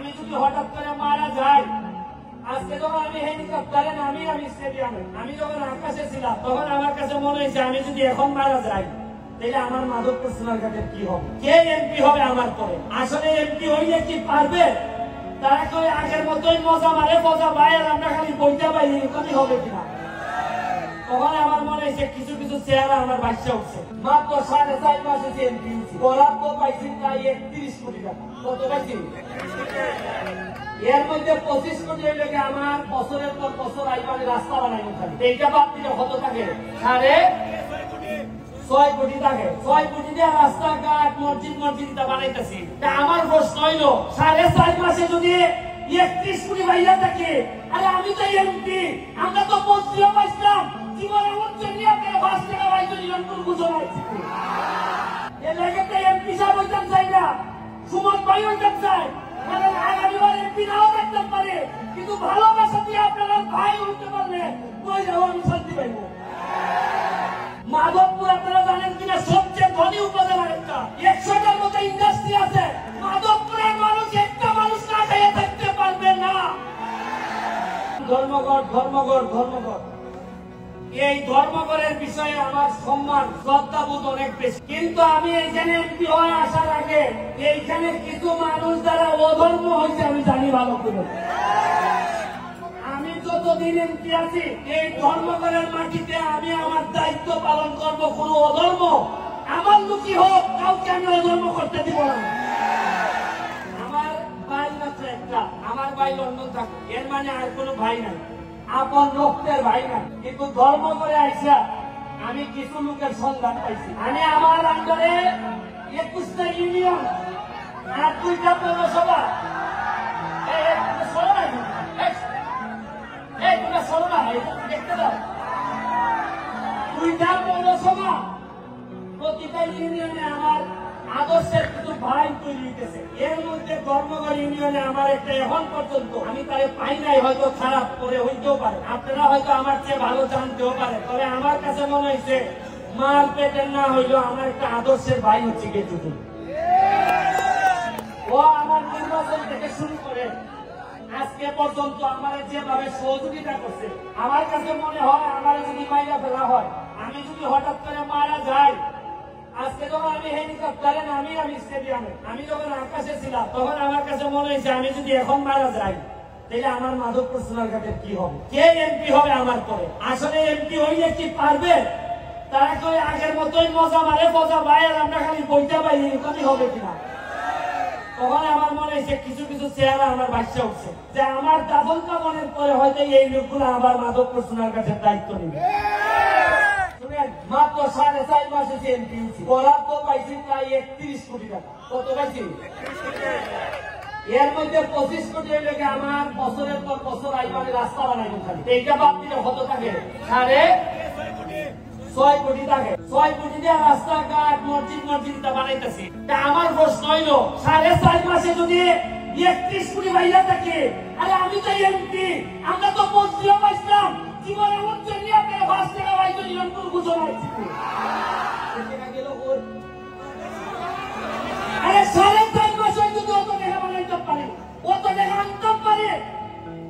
আমি যদি হঠাৎ করে মারা যাই, আজকে যখন আমি হেলিকপ্টারে নামি, আমি স্টেডিয়ামে, আমি যখন আকাশে ছিলাম, তখন আমার কাছে মনে হয়েছে আমি যদি এখন মারা যাই তাহলে আমার মাধবপুর সোনারঘাটের কি হবে, কে এমপি হবে আমার পরে। আসলে এমপি হইলে কি পারবে? তারা কই আগের মতোই মজা মারে, মজা বাইরে আমরা খালি বইটা পাই, এরকমই হবে কিনা। তখন আমার মনে হয়েছে কিছু কিছু চেহারা আমার বাচ্চা উঠছে। মাত্র 4.5 মাসে যে এমপি বরাদ্দ পাইছি প্রায় 31 কোটি টাকা। কত পাইছি? এর মধ্যে 25 কোটি লেগে আমার বছরের পর বছর আইবারে রাস্তা বানাই খালি। এইটা বাদ দিলে কত থাকে? 6.5 কোটি থাকে। 6 কোটি দিয়ে রাস্তাঘাট মসজিদ বানাইতেছি। আমার প্রশ্ন হইল 4.5 মাসে যদি 31 কোটি বাইরে থাকে, আরে আমি তো এমপি, আমরা তো মন্ত্রীও পাইছিলাম, জীবনে উঠছে নিয়ে 5 টাকা বাইরে নিরন্তর ঘোষণা হয়েছে। এর লেগে তো এমপি সাহেব হইতাম চাই না, সুমন ভাই হইতাম চাই, কারণ আগামীবার এমপি নাও দেখতে পারে, কিন্তু ভালোবাসা দিয়ে আপনারা ভাই উঠতে পারলে ওই যাও আমি শান্তি পাইব। মাধবপুর আপনারা জানেন কিনা সবচেয়ে ধনী উপজেলা একটা, 100টার মতো ইন্ডাস্ট্রি আছে। মাধবপুরের মানুষ একটা মানুষ না খেয়ে থাকতে পারবে না। ধর্মঘট ধর্মঘট ধর্মঘট, এই ধর্মঘটের বিষয়ে আমার সম্মান শ্রদ্ধাবোধ অনেক বেশি, কিন্তু আমি এইখানে এমপি হয়ে আসার আগে এইখানে কিছু মানুষ দ্বারা অধর্ম হয়েছে আমি জানি ভালো করে। আমি যতদিন এমপি আছি এই ধর্মঘটের মাটিতে আমি আমার দায়িত্ব পালন করব। কোন অধর্ম আমার লুকি হোক, কাউকে আমি অধর্ম করতে দিব না। আমার ভাই মাত্র একটা, আমার ভাই লন্ডন থাকে, এর মানে আর কোনো ভাই নাই, আপন রক্তের ভাই নাই। কিন্তু ধর্ম করে আইসা আমি কিছু লোকের সন্ধান পাইছি। আমি আমার আন্ডারে 21টা ইউনিয়ন আর 2টা পৌরসভা, দেখতে দাও, 2টা পৌরসভা, প্রতিটা ইউনিয়নে আমার আদর্শের কিছু ভাই তৈরি হইতেছে। এর মধ্যে ধর্মঘট ইউনিয়নে আমার একটা এখন পর্যন্ত আমি তারে পাই নাই, হয়তো খারাপ করে হইতেও পারে, আপনারা হয়তো আমার চেয়ে ভালো জানতেও পারে, তবে আমার কাছে মনে হয়েছে মাল পেটের না হইলেও আমার একটা আদর্শের ভাই হচ্ছে গেটুকু। ও আমার নির্বাচন থেকে শুরু করে আজকে পর্যন্ত আমার যেভাবে সহযোগিতা করছে, আমার কাছে মনে হয় আমার যদি মাইরা ফেলা হয়, আমি যদি হঠাৎ করে মারা যাই, আজকে যখন আমি হেলিকপ্টারে নামি, আমি স্টেডিয়ামে, আমি যখন আকাশে ছিলাম, তখন আমার কাছে মনে হয়েছে আমি যদি এখন মারা যাই তাহলে আমার মাধবপুর সোনারঘাটের কি হবে, কে এমপি হবে আমার পরে। আসলে এমপি হইলে কি পারবে? তারা কই আগের মতোই মজা মারে, মজা বাইরে আমরা খালি বইটা পাই, এরকমই হবে কিনা। তখন আমার মনে হয়েছে কিছু কিছু চেহারা আমার বাচ্চা উঠছে, যে আমার দাফন কামনের পরে হয়তো এই লোকগুলো আবার মাধবপুর সোনারঘাটের দায়িত্ব নেবে। মাত্র 4.5 মাসে যে এমপি বরাদ্দ পাইছি প্রায় 31 কোটি টাকা। কত পাইছি? এর মধ্যে 25 কোটি লেগে আমার বছরের পর বছর আইবারে রাস্তা বানাই খালি। এইটা বাদ দিলে কত থাকে? 6.5 কোটি থাকে। 6 কোটি দিয়ে রাস্তাঘাট মসজিদ বানাইতেছি। আমার প্রশ্ন হইল 4.5 মাসে যদি 31 কোটি বাইরে থাকে, আরে আমি তো এমপি, আমরা তো মন্ত্রীও পাইছিলাম, জীবনে উঠছে নিয়ে 5 টাকা বাইরে নিরন্তর ঘোষণা হয়েছে। আরে 4.5 মাসে যদি অত টাকা বানাইতে পারে, অত টাকা আনতে পারে,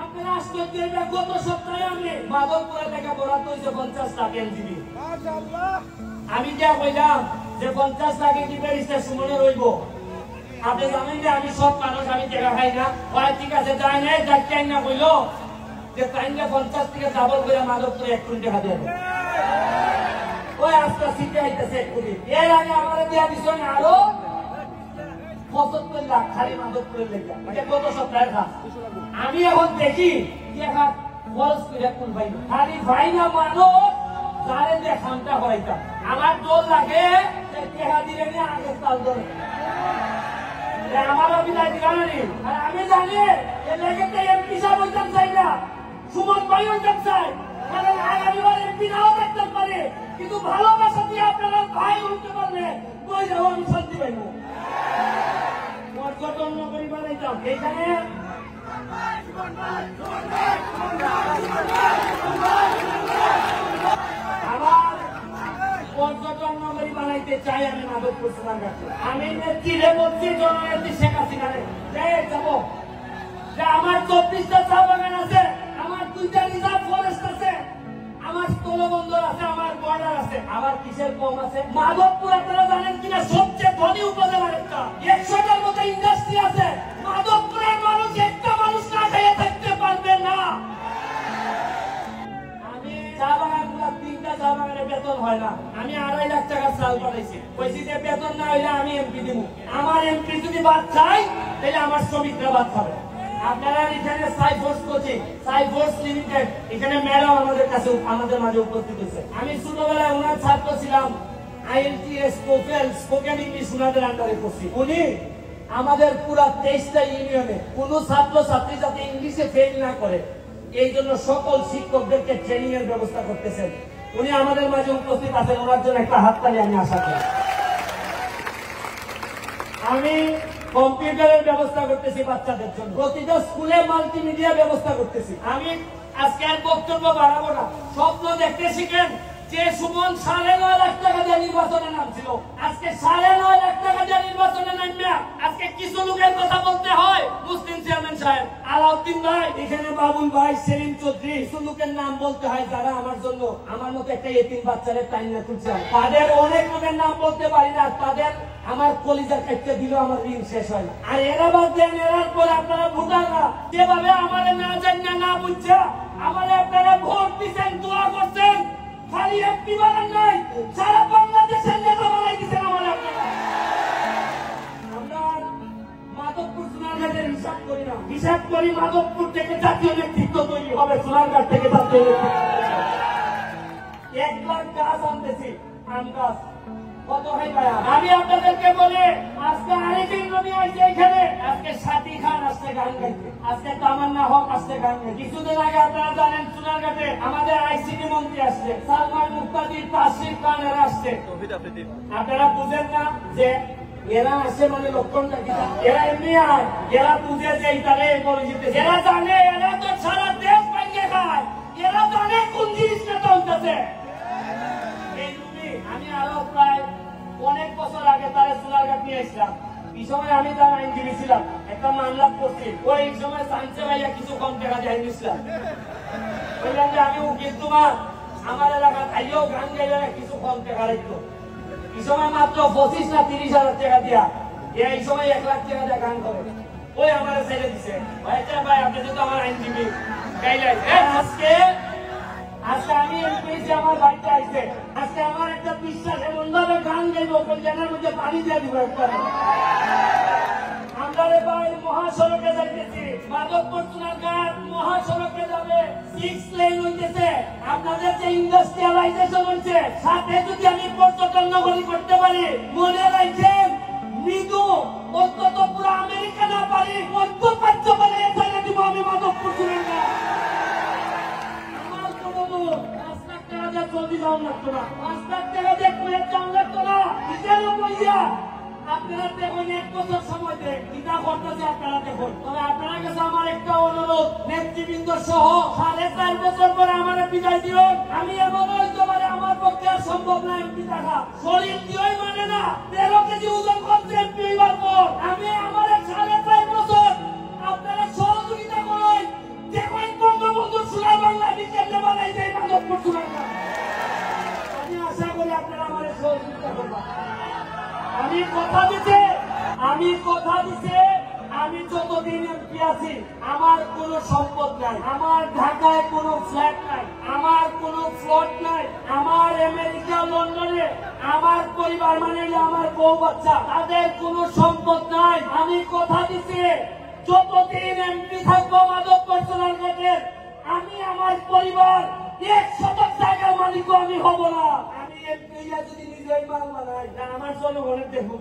আপনারা আশ্চর্য হইবেন। গত সপ্তাহে আমি মাধবপুরে টাকা বরাদ্দ হয়েছে 50 লাখ এলজিবি। আমি যা কইলাম যে 50 লাখ এলজিবি সুমনে রইব, আপনি জানেন যে আমি সব মানুষ, আমি টাকা খাই না। ঠিক আছে, যাই নাই যাই না কইল যে তাইলে 50 থেকে ডাবল করে মাধবপুরে 1 কোটি টাকা দেবে। ওই আজকে সিটে আইতেছে 1 কোটি। এর আগে আমার দেওয়া দিচ্ছেন আরো 75 লাখ খালি মাধবপুরের লেগে। এটা গত সপ্তাহের কাজ। আমি এখন দেখি টাকা খরচ করে কোন ভাই খালি ভাই না মানুষ যারে যে খামটা হইতাম আমার দোল লাগে টাকা দিলে নিয়ে আগে তাল ধরে আমার অভিনয় দিলানি। আর আমি জানি এর লেগে এমপি সাহেব হইতাম চাই না, সুমন ভাই হইতাম চাই, কারণ আগামীবার এমপি নাও দেখতে পারে, কিন্তু ভালোবাসা দিয়ে আপনারা ভাই উঠতে পারলে ওই যাও আমি শান্তি পাইব। পর্যটন নগরী বানাইতাম এইখানে, আমার পর্যটন নগরী বানাইতে চাই আমি মাধবপুর সোনারঘাটে। আমি নেত্রীরে বলছি জননেত্রী শেখ হাসিনা যাবো আমার 24টা চা বাগান আছে, আমার 2টা রিজার্ভ ফরেস্ট আছে, আমার স্থলবন্দর আছে, আমার বর্ডার আছে। আমার কিসের কম আছে? মাধবপুর আপনারা জানেন কিনা সবচেয়ে ধনী উপজেলার একটা, 100টার মতো ইন্ডাস্ট্রি আছে। মাধবপুরের মানুষ একটা মানুষ না খেয়ে থাকতে পারবে না। আমি চা বাগানগুলা 3টা চা বাগানে বেতন হয় না, আমি 2.5 লাখ টাকা চাল পাঠাইছি, কইছি যে বেতন না হইলে আমি এমপি দিব। আমার এমপি যদি বাদ চাই তাহলে আমার শ্রমিকরা বাদ খাবে। আপনারা এখানে সাইফোর্স কোচিং, সাইফোর্স লিমিটেড, এখানে ম্যাডাম আমাদের কাছে আমাদের মাঝে উপস্থিত হয়েছে। আমি ছোটবেলায় ওনার ছাত্র ছিলাম, IELTS টোফেল স্পোকেন ইংলিশ ওনাদের আন্ডারে করছি। উনি আমাদের পুরা 23টা ইউনিয়নে কোন ছাত্র ছাত্রী যাতে ইংলিশে ফেল না করে এই জন্য সকল শিক্ষকদেরকে ট্রেনিং এর ব্যবস্থা করতেছেন। উনি আমাদের মাঝে উপস্থিত আছেন, ওনার জন্য একটা হাততালি আমি আশা করি। আমি কম্পিউটারের ব্যবস্থা করতেছি বাচ্চাদের জন্য, প্রতিটা স্কুলে মাল্টিমিডিয়া ব্যবস্থা করতেছি। আমি আজকে আর বক্তব্য বাড়াবো না, স্বপ্ন দেখতে শিখেন। যে সুমন 9.5 লাখ টাকা দিয়ে নির্বাচনে নামছিল, আজকে 9.5 লাখ টাকা দিয়ে নির্বাচনে নামবে। আজকে কিছু লোকের কথা বলতে হয়, মুসলিম চেয়ারম্যান সাহেব, আলাউদ্দিন ভাই, এখানে বাবুল ভাই, সেলিম চৌধুরী, কিছু লোকের নাম বলতে হয় যারা আমার জন্য আমার মতো একটা এতিম বাচ্চারে টাইনা তুলছে। তাদের অনেক লোকের নাম বলতে পারি না, তাদের আমার কলিজা কাটতে দিল, আমার ঋণ শেষ হয় না। আর এরা বাদ দেন, এরার পরে আপনারা ভোটাররা যেভাবে আমাদের না জানিয়ে না বুঝছে আমাদের আপনারা ভোট দিচ্ছেন, দোয়া করছেন, খালি একটি বানান নাই, সারা বাংলাদেশের নেতা বানাই দিচ্ছেন আমাদের আপনারা। আমরা মাধবপুর সোনারঘাটের হিসাব করি না, হিসাব করি মাধবপুর থেকে জাতীয় নেতৃত্ব তৈরি হবে, সোনারঘাট থেকে জাতীয় নেতৃত্ব। 1 লাখ গাছ আনতেছি, আম গাছ কত হয় ভাইয়া? আমি আপনাদেরকে বলি, আজকে আরেকদিন নবী আসছে এখানে, আজকে সাথী খান আসছে গান গাইতে, আজকে তামান্না হক আসছে গান গাইতে। কিছুদিন আগে আপনারা জানেন সোনারঘাটে আমাদের ICT মন্ত্রী আসছে, সালমান মুক্তাদির, তাসরিফ খান এরা আসছে। আপনারা বুঝেন না যে এরা আসে মানে লক্ষণটা কি? এরা এমনি আয়, এরা বুঝে যে ইতারে বলে যেতে, এরা জানে, এরা তো সারা দেশ ভাঙিয়ে খায়, এরা জানে কোন জিনিসটা চলতেছে। আমি আরো প্রায় অনেক বছর আগে তারা সোনারঘাট নিয়ে এসেছিলাম, এই সময় আমি তার আইনজীবী ছিলাম, একটা মামলা করছি। ওই সময় সাইন্সে ভাইয়া কিছু কম টাকা দিয়ে নিয়েছিলাম, বললাম যে আমি উকিল, তোমার আমার এলাকা তাইও গান গাইলে কিছু কম টাকা রাখতো। এই সময় মাত্র 25 না 30 হাজার টাকা দিয়া, এই সময় 1 লাখ টাকা দিয়ে গান করে ওই আমার ছেড়ে দিছে। ভাই আপনি যেহেতু আমার আইনজীবী গাইলেন, আজকে আমি এমপি, আমার বাড়িতে আসছে, আজকে আমার একটা বিশ্বাস এমন ভাবে গান গাইব, কল্যাণের মধ্যে পানি দিয়ে দিব একবারে। আমরা এবার মহাসড়কে যাইতেছি, মাধবপুর সোনারঘাট মহাসড়কে যাবে, 6 লেন হইতেছে। আপনাদের যে ইন্ডাস্ট্রিয়ালাইজেশন হয়েছে, সাথে যদি আমি পর্যটন নগরী করতে পারি, মনে রাখছেন মৃদু অন্তত পুরো আমেরিকা না পারি, মধ্যপ্রাচ্য বলে এখানে দিব আমি মাধবপুর সোনারঘাট। চলতে যাওয়া লাগতো না, 5 লাখ টাকা দিয়ে কুয়েত যাওয়া লাগতো না। আপনারা দেখুন, 1 বছর সময় দেন, কিনা করতেছে আপনারা দেখুন। তবে আপনার কাছে আমার একটা অনুরোধ, নেতৃবৃন্দ সহ 4.5 বছর পরে আমার বিদায় দিন। আমি এমন হইতে পারে আমার পক্ষে আর সম্ভব না এমপি থাকা, শরীর দিয়েই মানে না, 13 কেজি ওজন করছে এমপি হইবার পর। আমি আমার 4.5 বছর আপনারা সহযোগিতা করেন, দেখুন বঙ্গবন্ধু সোনার বাংলা বিকেন্দ্রে বানাই দেয় মাধবপুর সোনারঘাট। আমি আশা করি আপনারা আমার সহযোগিতা করবেন। আমি কথা দিতে আমি যতদিন এমপি আছি আমার কোন সম্পদ নাই, আমার ঢাকায় কোন ফ্ল্যাট নাই, আমার কোন প্লট নাই, আমার আমেরিকা লন্ডনে আমার পরিবার মানে আমার বউ বাচ্চা তাদের কোন সম্পদ নাই। আমি কথা দিতে যতদিন এমপি থাকবো মাধবপুর সোনারঘাটের, আমি আমার পরিবার 100 জায়গার মালিক আমি হব না। আমি এমপি যদি নিজেই মাল বানাই, আমার জনগণের দেখবো।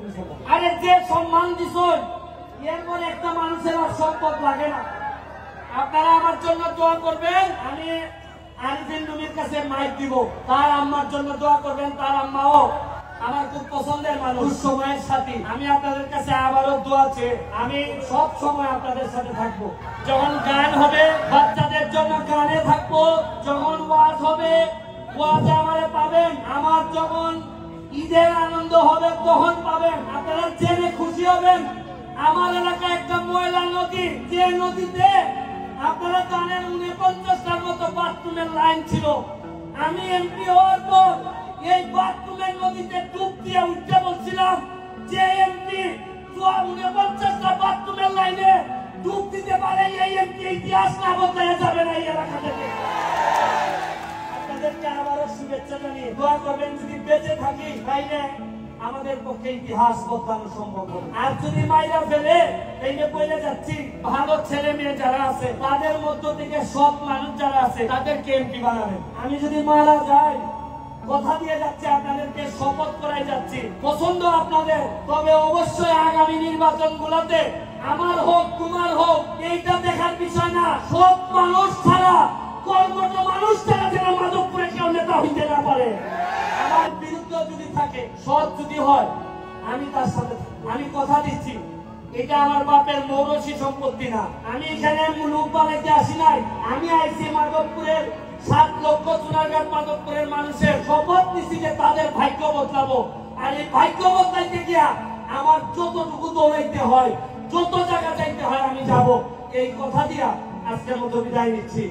আরে যে সম্মান দিচ্ছেন এরপর একটা মানুষের আর সম্পদ লাগে না। আপনারা আমার জন্য দোয়া করবেন। আমি আরিফিন রুমির কাছে মাইক দিব, তার আম্মার জন্য দোয়া করবেন। তার আম্মাও আমার খুব পছন্দের মানুষ, সময়ের সাথী। আমি আপনাদের কাছে আবারও দোয়া চেয়ে আমি সব সময় আপনাদের সাথে থাকবো। যখন গান হবে বাচ্চাদের জন্য গানে থাকবো, যখন ওয়াজ হবে ওয়াজে আমারে পাবেন, আমার যখন ঈদের আনন্দ হবে তখন পাবেন। আপনারা জেনে খুশি হবেন আমার এলাকায় একটা ময়লা নদী, যে নদীতে আপনারা জানেন 49টার মতো বাথরুমের লাইন ছিল। আমি এমপি হওয়ার পর এই বাথরুমের নদীতে ডুব দিয়ে উঠতে বলছিলাম যে এমপি 49টা বাথরুমের লাইনে ডুব দিতে পারে, এই এমপি ইতিহাস না বদলে যাবে না এই এলাকা থেকে। আপনাদেরকে আবারও শুভেচ্ছা জানিয়ে দোয়া করবেন, যদি বেঁচে থাকি তাইলে আমাদের পক্ষে ইতিহাস বদলানো সম্ভব হবে। আর যদি মাইরা ফেলে এই যে বলে যাচ্ছি, ভালো ছেলে মেয়ে যারা আছে তাদের মধ্য থেকে সৎ মানুষ যারা আছে তাদেরকে এমপি বানাবেন। আমি যদি মারা যাই, কথা দিয়ে যাচ্ছি, আপনাদেরকে শপথ করাই যাচ্ছি, পছন্দ আপনাদের, তবে অবশ্যই আগামী নির্বাচনগুলোতে আমার হোক তোমার হোক এইটা দেখার বিষয় না, সৎ মানুষ ছাড়া, কর্মঠ মানুষ ছাড়া যেন মাধবপুরে কেউ নেতা হইতে না পারে। আমার বিরুদ্ধে যদি থাকে, সৎ যদি হয়, আমি তার সাথে আমি কথা দিচ্ছি, এটা আমার বাপের মৌরসী সম্পত্তি না। আমি এখানে মুলুক বানাইতে আসি নাই, আমি আইছি মাধবপুরের 7 লক্ষ চুনারঘাট মাধবপুরের মানুষের শপথ নিচ্ছি যে তাদের ভাগ্য বদলাবো। আর এই ভাগ্য বদলাইতে গিয়া আমার যতটুকু দৌড়াইতে হয়, যত জায়গা যাইতে হয় আমি যাব। এই কথা দিয়া আজকের মতো বিদায় নিচ্ছি।